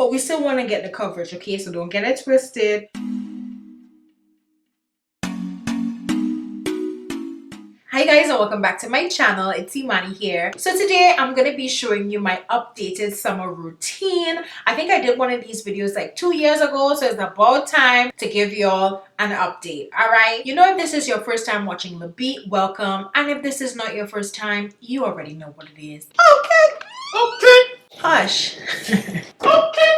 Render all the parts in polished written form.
but we still want to get the coverage, okay? So don't get it twisted. Hi guys, and welcome back to my channel. It's Imani here. So today I'm going to be showing you my updated summer routine. I think I did one of these videos like 2 years ago, so it's about time to give y'all an update. Alright, you know, if this is your first time watching the beat, welcome. And if this is not your first time, you already know what it is. Okay. Hush. Okay.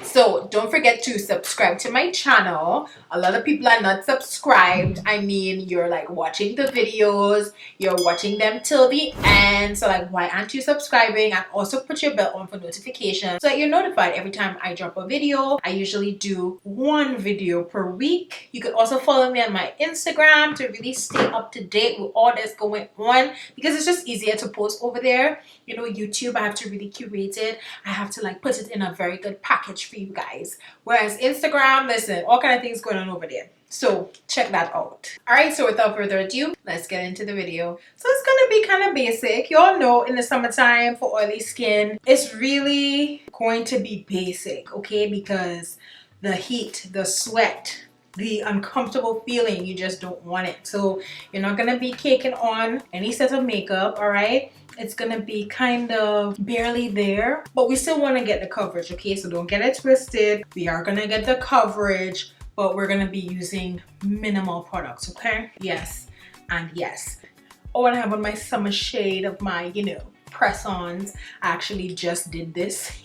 So don't forget to subscribe to my channel. A lot of people are not subscribed. I mean, you're like watching the videos, you're watching them till the end. So like, why aren't you subscribing? And also put your bell on for notifications so that you're notified every time I drop a video. I usually do 1 video per week. You could also follow me on my Instagram to really stay up to date with all that's going on, because it's just easier to post over there. You know, YouTube, I have to really curate it. I have to like put it in a very good package for you guys. Whereas Instagram, listen, all kind of things going on over there. So check that out. Alright, so without further ado, let's get into the video. So it's gonna be kind of basic. You all know in the summertime for oily skin, it's really going to be basic, okay? Because the heat, the sweat, the uncomfortable feeling, you just don't want it. So you're not gonna be caking on any set of makeup, all right? It's gonna be kind of barely there, but we still want to get the coverage, okay? So don't get it twisted. We are gonna get the coverage, but we're gonna be using minimal products, okay? Yes and yes. Oh, and I have on my summer shade of my, you know, press-ons. I actually just did this.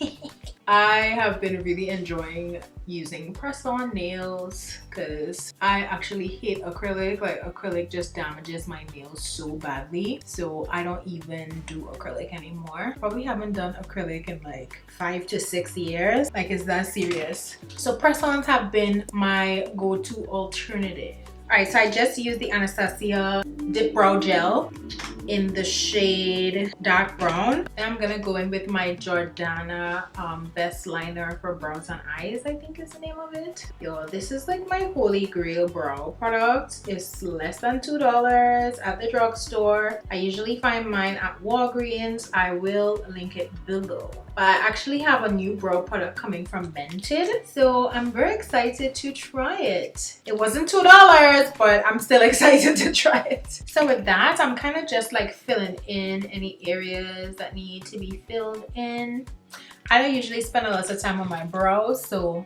I have been really enjoying using press-on nails because I actually hate acrylic. Like, acrylic just damages my nails so badly, so I don't even do acrylic anymore. Probably haven't done acrylic in like 5 to 6 years. Like, it's that serious. So press-ons have been my go-to alternative. Alright, so I just used the Anastasia Dip Brow Gel in the shade dark brown. And I'm gonna go in with my Jordana best liner for brows and eyes, I think is the name of it. Yo, this is like my holy grail brow product. It's less than $2 at the drugstore. I usually find mine at Walgreens. I will link it below. But I actually have a new brow product coming from Mented, so I'm very excited to try it. It wasn't $2, but I'm still excited to try it. So with that, I'm kind of just like filling in any areas that need to be filled in. I don't usually spend a lot of time on my brows, so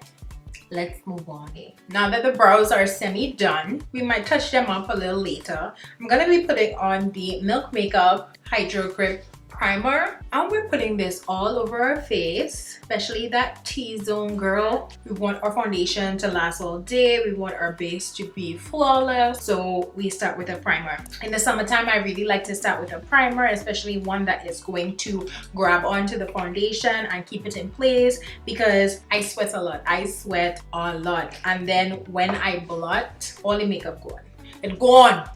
let's move on. Now that the brows are semi-done, we might touch them up a little later. I'm gonna be putting on the Milk Makeup Hydro Grip Primer, and we're putting this all over our face, especially that T-zone, girl. We want our foundation to last all day. We want our base to be flawless, so we start with a primer. In the summertime, I really like to start with a primer, especially one that is going to grab onto the foundation and keep it in place, because I sweat a lot. I sweat a lot, and then when I blot, all the makeup gone. It's gone.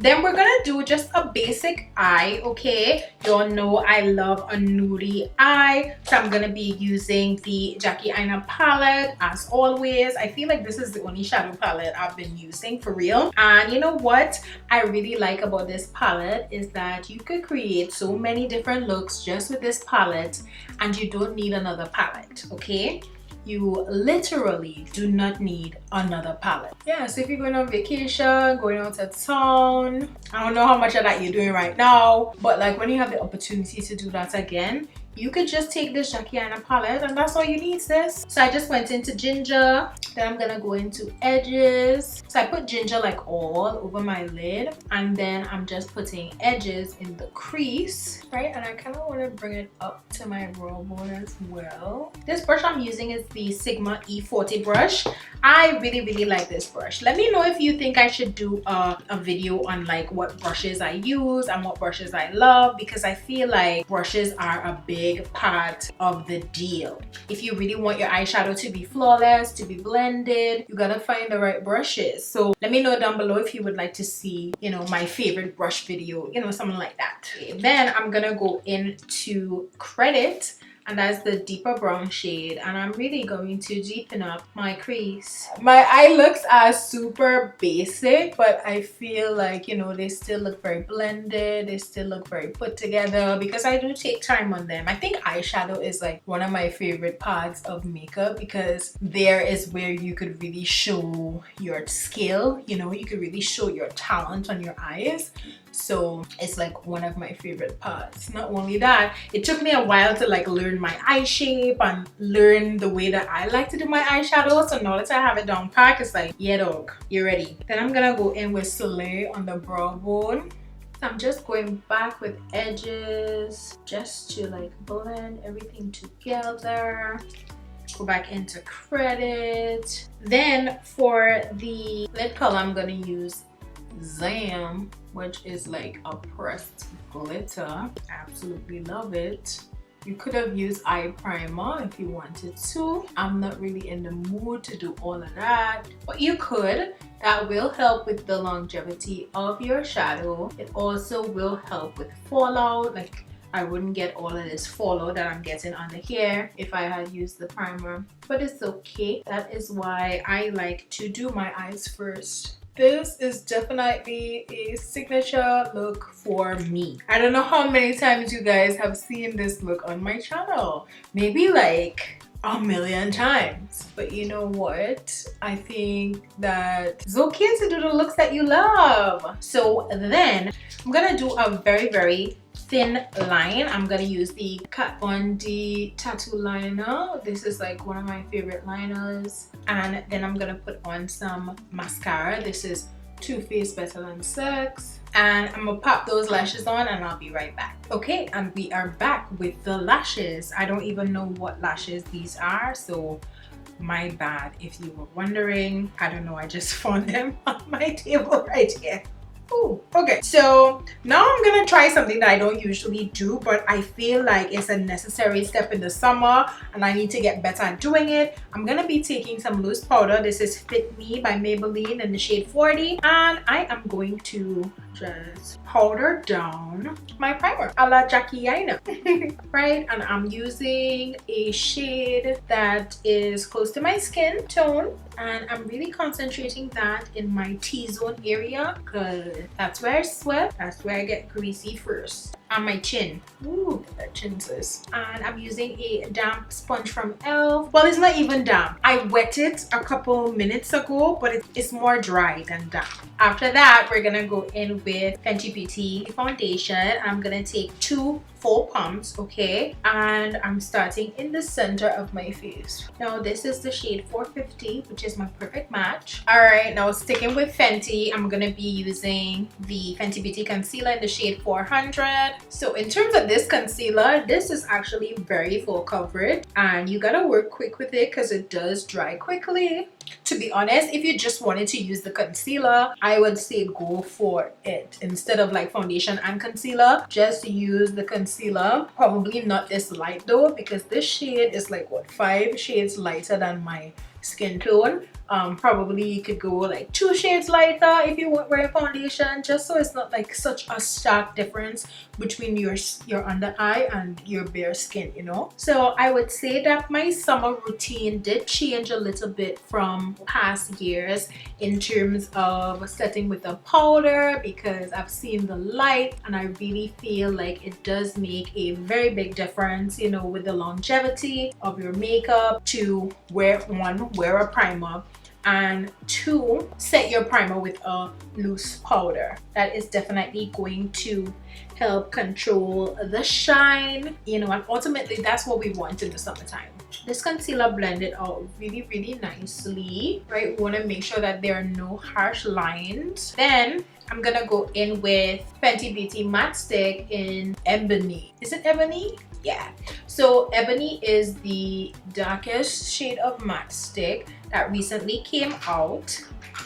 Then we're gonna do just a basic eye, okay? You all know I love a nudie eye, so I'm gonna be using the Jackie Aina palette as always. I feel like this is the only shadow palette I've been using for real. And you know what I really like about this palette is that you could create so many different looks just with this palette, and you don't need another palette, okay? You literally do not need another palette. Yeah, so if you're going on vacation, going out of town, I don't know how much of that you're doing right now, but like when you have the opportunity to do that again, you could just take this Jackie Aina palette and that's all you need, sis. So I just went into ginger, then I'm gonna go into edges. So I put ginger like all over my lid, and then I'm just putting edges in the crease, right? And I kind of want to bring it up to my brow bone as well. This brush I'm using is the Sigma E40 brush. I really like this brush. Let me know if you think I should do a video on like what brushes I use and what brushes I love, because I feel like brushes are a big part of the deal. If you really want your eyeshadow to be flawless, to be blended, you gotta find the right brushes. So let me know down below if you would like to see, you know, my favorite brush video, you know, something like that. Okay, then I'm gonna go into Credit, and that's the deeper brown shade, and I'm really going to deepen up my crease. My eye looks are super basic, but I feel like, you know, they still look very blended, they still look very put together because I do take time on them. I think eyeshadow is like one of my favorite parts of makeup because there is where you could really show your skill, you know, you could really show your talent on your eyes. So it's like one of my favorite parts. Not only that, it took me a while to like learn my eye shape and learn the way that I like to do my eyeshadow. So now that I have it down pat, it's like, yeah dog, you're ready. Then I'm gonna go in with Soleil on the brow bone. I'm just going back with edges just to like blend everything together. Go back into Credit. Then for the lid color, I'm gonna use Zam, which is like a pressed glitter. Absolutely love it. You could have used eye primer if you wanted to. I'm not really in the mood to do all of that, but you could. That will help with the longevity of your shadow. It also will help with fallout. Like, I wouldn't get all of this fallout that I'm getting on the hair if I had used the primer, but it's okay. That is why I like to do my eyes first. This is definitely a signature look for me. I don't know how many times you guys have seen this look on my channel. Maybe like a million times. But you know what? I think that it's okay to do the looks that you love. So then I'm gonna do a very thin line. I'm gonna use the Kat Von D tattoo liner. This is like one of my favorite liners. And then I'm gonna put on some mascara. This is Too Faced Better Than Sex. And I'm gonna pop those lashes on and I'll be right back. Okay, and we are back with the lashes. I don't even know what lashes these are, so my bad if you were wondering. I don't know, I just found them on my table right here. Ooh, okay, so now I'm gonna try something that I don't usually do, but I feel like it's a necessary step in the summer and I need to get better at doing it. I'm gonna be taking some loose powder. This is Fit Me by Maybelline in the shade 40, and I am going to just powder down my primer a la Jackie Aina. Right, and I'm using a shade that is close to my skin tone, and I'm really concentrating that in my T-zone area because that's where I sweat, that's where I get greasy first. On my chin. Ooh, that chin sis. And I'm using a damp sponge from e.l.f. Well, it's not even damp. I wet it a couple minutes ago, but it's more dry than damp. After that, we're gonna go in with Fenty Beauty foundation. I'm gonna take 2 full pumps, okay? And I'm starting in the center of my face. Now, this is the shade 450, which is my perfect match. All right, now sticking with Fenty, I'm gonna be using the Fenty Beauty concealer in the shade 400. So in terms of this concealer, this is actually very full coverage and you gotta work quick with it because it does dry quickly. To be honest, if you just wanted to use the concealer, I would say go for it. Instead of like foundation and concealer, just use the concealer. Probably not this light though, because this shade is like what, 5 shades lighter than my skin tone. Probably you could go like 2 shades lighter if you want wear foundation, just so it's not like such a stark difference between your under eye and your bare skin, you know. So I would say that my summer routine did change a little bit from past years in terms of setting with a powder, because I've seen the light and I really feel like it does make a very big difference, you know, with the longevity of your makeup, to wear a primer, and 2, set your primer with a loose powder. That is definitely going to help control the shine, you know, and ultimately that's what we want in the summertime. This concealer blended out really nicely, right? We want to make sure that there are no harsh lines. Then I'm gonna go in with Fenty Beauty Matte Stick in Ebony. Is it Ebony? Yeah. So Ebony is the darkest shade of matte stick that recently came out,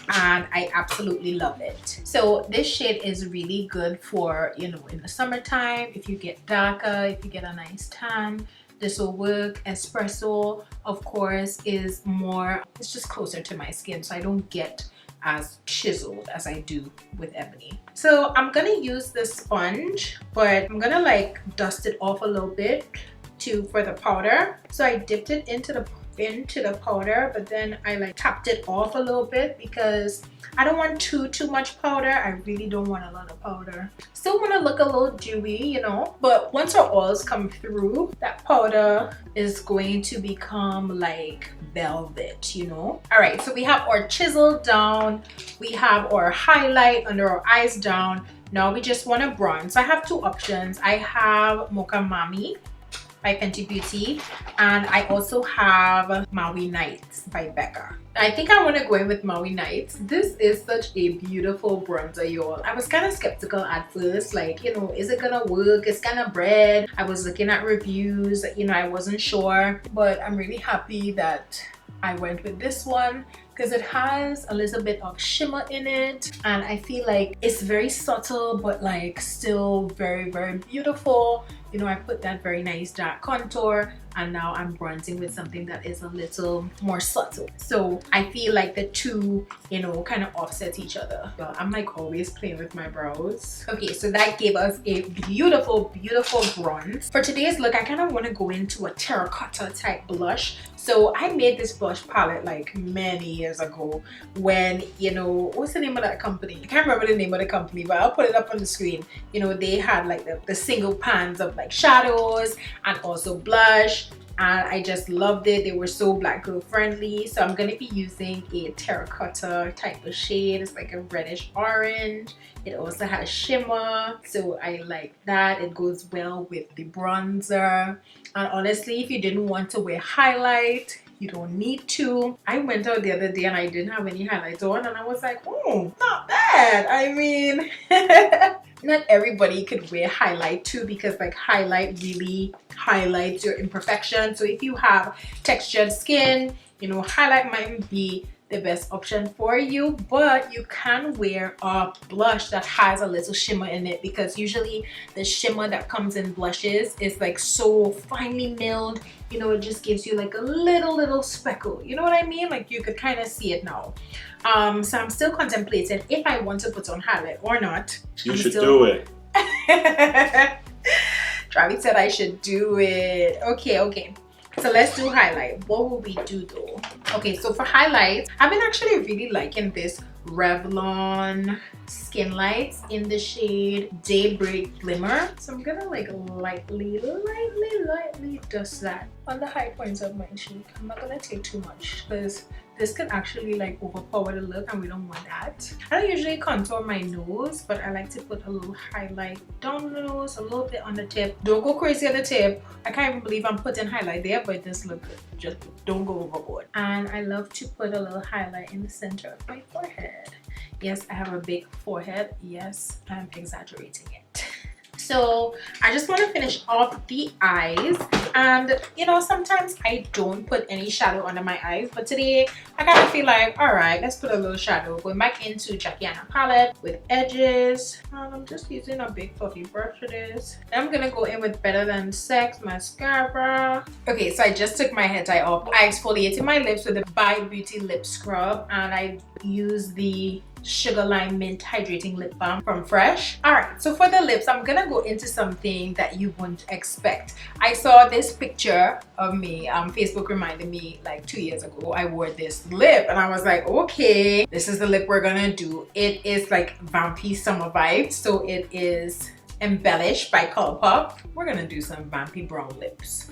and I absolutely love it. So this shade is really good for, you know, in the summertime. If you get darker, if you get a nice tan, this will work. Espresso, of course, is more, it's just closer to my skin, so I don't get as chiseled as I do with Ebony. So I'm gonna use the sponge, but I'm gonna like dust it off a little bit to for the powder. So I dipped it into the powder, but then I like tapped it off a little bit because I don't want too much powder. I really don't want a lot of powder. Still want to look a little dewy, you know, but once our oils come through, that powder is going to become like velvet, you know. All right, so we have our chisel down, we have our highlight under our eyes down. Now we just want to bronze. So I have two options. I have Mocha Mami by Fenty Beauty, and I also have Maui Nights by Becca. I think I want to go in with Maui Nights. This is such a beautiful bronzer, y'all. I was kind of skeptical at first, like, you know, is it gonna work? It's kind of red. I was looking at reviews, you know, I wasn't sure, but I'm really happy that I went with this one because it has a little bit of shimmer in it, and I feel like it's very subtle but like still very beautiful. You know, I put that very nice dark contour, and now I'm bronzing with something that is a little more subtle. So I feel like the two, you know, kind of offset each other. Well, I'm like always playing with my brows. Okay, so that gave us a beautiful bronze. For today's look, I kind of want to go into a terracotta type blush. So I made this blush palette like many years ago when, you know, what's the name of that company? I can't remember the name of the company, but I'll put it up on the screen. You know, they had like the single pans of like shadows and also blush, and I just loved it. They were so black girl friendly. So I'm gonna be using a terracotta type of shade. It's like a reddish orange. It also has shimmer, so I like that. It goes well with the bronzer. And honestly, if you didn't want to wear highlight, you don't need to. I went out the other day and I didn't have any highlights on, and I was like, oh, not bad. I mean, not everybody could wear highlight too, because like highlight really highlights your imperfection. So if you have textured skin, you know, highlight might be the best option for you, but you can wear a blush that has a little shimmer in it, because usually the shimmer that comes in blushes is like so finely milled, you know, it just gives you like a little speckle, you know what I mean? Like you could kind of see it now. So I'm still contemplating if I want to put on highlight or not. You should do it. Travis said I should do it. Okay, so let's do highlight. What will we do though? Okay, so for highlights, I've been actually really liking this Revlon Skin Lights in the shade Daybreak Glimmer. So I'm gonna like lightly dust that on the high points of my cheek. I'm not gonna take too much because this can actually like overpower the look, and we don't want that. I don't usually contour my nose, but I like to put a little highlight down the nose, a little bit on the tip. Don't go crazy on the tip. I can't even believe I'm putting highlight there, but this looks good. Just don't go overboard. And I love to put a little highlight in the center of my forehead. Yes, I have a big forehead. Yes, I'm exaggerating it. So I just want to finish off the eyes, and you know, sometimes I don't put any shadow under my eyes, but today I kind of feel like, all right, let's put a little shadow. Going back into Jackiana palette with edges, and I'm just using a big fluffy brush for this. And I'm gonna go in with Better Than Sex mascara. Okay, so I just took my hair tie off. I exfoliated my lips with the By Beauty lip scrub, and I used the Sugar Lime Mint Hydrating Lip Balm from Fresh. Alright, so for the lips, I'm gonna go into something that you wouldn't expect. I saw this picture of me, Facebook reminded me like 2 years ago, I wore this lip, and I was like, okay, this is the lip we're gonna do. It is like vampy summer vibes, so it is embellished by Colourpop. We're gonna do some vampy brown lips.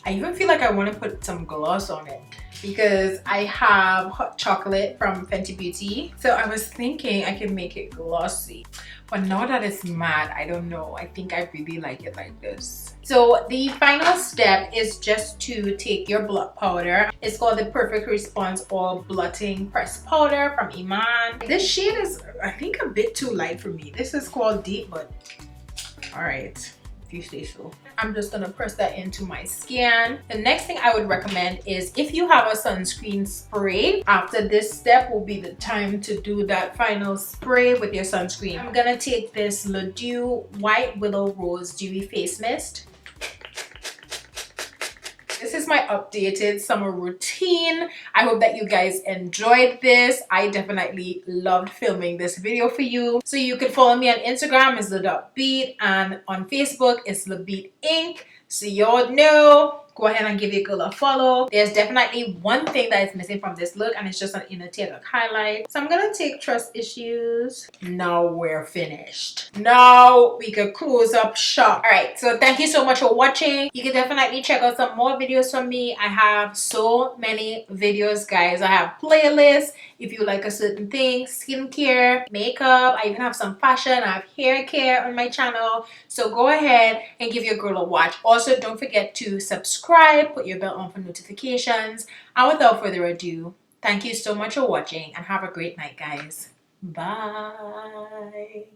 I even feel like I want to put some gloss on it because I have Hot Chocolate from Fenty Beauty. So I was thinking I could make it glossy. But now that it's matte, I don't know. I think I really like it like this. So the final step is just to take your blot powder. It's called the Perfect Response All Blotting Pressed Powder from Iman. This shade is, I think, a bit too light for me. This is called Deep, but all right, if you say so. I'm just gonna press that into my skin. The next thing I would recommend is if you have a sunscreen spray, after this step will be the time to do that final spray with your sunscreen. I'm gonna take this Le Dew White Willow Rose Dewy Face Mist. This is my updated summer routine. routine. I hope that you guys enjoyed this. I definitely loved filming this video for you. So you can follow me on Instagram, it's the.beat, and on Facebook, it's the Beat Inc. So y'all know, go ahead and give your girl a follow. There's definitely one thing that is missing from this look, and it's just an inner tear duct highlight. So I'm gonna take Trust Issues. Now we're finished. Now we can close up shop. All right, so thank you so much for watching. You can definitely check out some more videos from me. I have so many videos, guys. I have playlists if you like a certain thing, skincare, makeup. I even have some fashion. I have hair care on my channel. So go ahead and give your girl a watch. Also, don't forget to subscribe, put your bell on for notifications. And without further ado, thank you so much for watching and have a great night, guys. Bye.